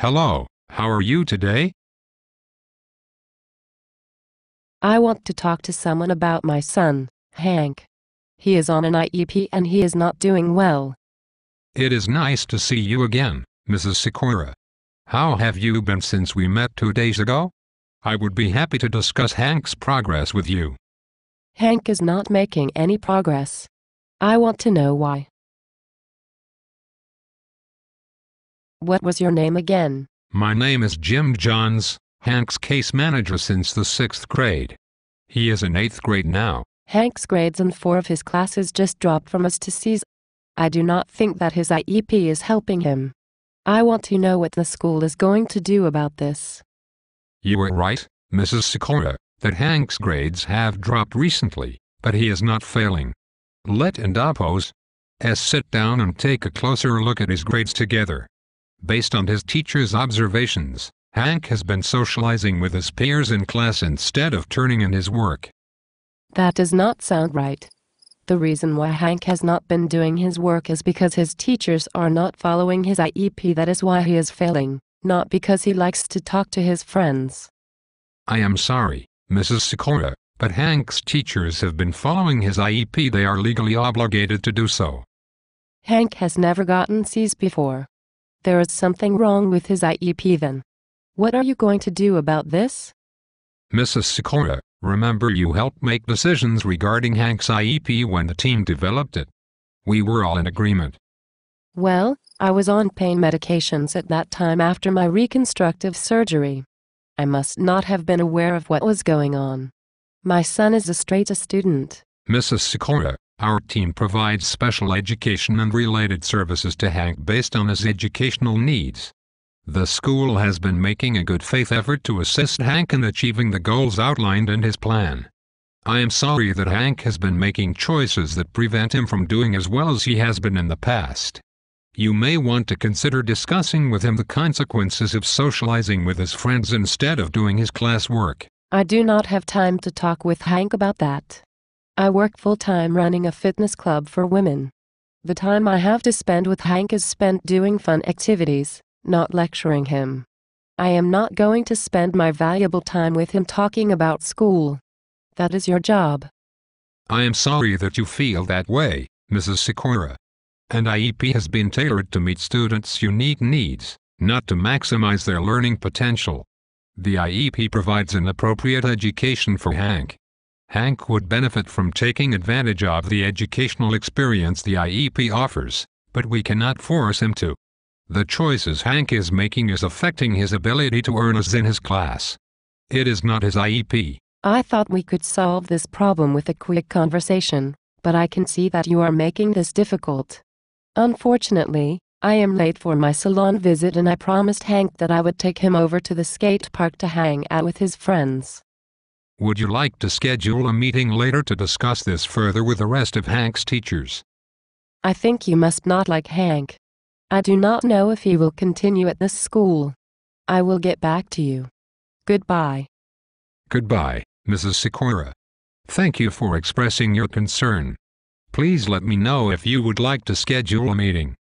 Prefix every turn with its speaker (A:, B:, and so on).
A: Hello, how are you today?
B: I want to talk to someone about my son, Hank. He is on an IEP and he is not doing well.
A: It is nice to see you again, Mrs. Sakura. How have you been since we met 2 days ago? I would be happy to discuss Hank's progress with you.
B: Hank is not making any progress. I want to know why. What was your name again?
A: My name is Jim Johns, Hank's case manager since the 6th grade. He is in 8th grade now.
B: Hank's grades in 4 of his classes just dropped from A's to C's. I do not think that his IEP is helping him. I want to know what the school is going to do about this.
A: You were right, Mrs. Sakura, that Hank's grades have dropped recently, but he is not failing. Let and oppose us sit down and take a closer look at his grades together. Based on his teacher's observations, Hank has been socializing with his peers in class instead of turning in his work.
B: That does not sound right. The reason why Hank has not been doing his work is because his teachers are not following his IEP. That is why he is failing, not because he likes to talk to his friends.
A: I am sorry, Mrs. Sakura, but Hank's teachers have been following his IEP. They are legally obligated to do so.
B: Hank has never gotten C's before. There is something wrong with his IEP then. What are you going to do about this?
A: Mrs. Sakura, remember you helped make decisions regarding Hank's IEP when the team developed it. We were all in agreement.
B: Well, I was on pain medications at that time after my reconstructive surgery. I must not have been aware of what was going on. My son is a straight A student.
A: Mrs. Sakura, our team provides special education and related services to Hank based on his educational needs. The school has been making a good faith effort to assist Hank in achieving the goals outlined in his plan. I am sorry that Hank has been making choices that prevent him from doing as well as he has been in the past. You may want to consider discussing with him the consequences of socializing with his friends instead of doing his classwork.
B: I do not have time to talk with Hank about that. I work full-time running a fitness club for women. The time I have to spend with Hank is spent doing fun activities, not lecturing him. I am not going to spend my valuable time with him talking about school. That is your job.
A: I am sorry that you feel that way, Mrs. Sakura. An IEP has been tailored to meet students' unique needs, not to maximize their learning potential. The IEP provides an appropriate education for Hank. Hank would benefit from taking advantage of the educational experience the IEP offers, but we cannot force him to. The choices Hank is making is affecting his ability to earn A's in his class. It is not his IEP.
B: I thought we could solve this problem with a quick conversation, but I can see that you are making this difficult. Unfortunately, I am late for my salon visit and I promised Hank that I would take him over to the skate park to hang out with his friends.
A: Would you like to schedule a meeting later to discuss this further with the rest of Hank's teachers?
B: I think you must not like Hank. I do not know if he will continue at this school. I will get back to you. Goodbye.
A: Goodbye, Mrs. Sakura. Thank you for expressing your concern. Please let me know if you would like to schedule a meeting.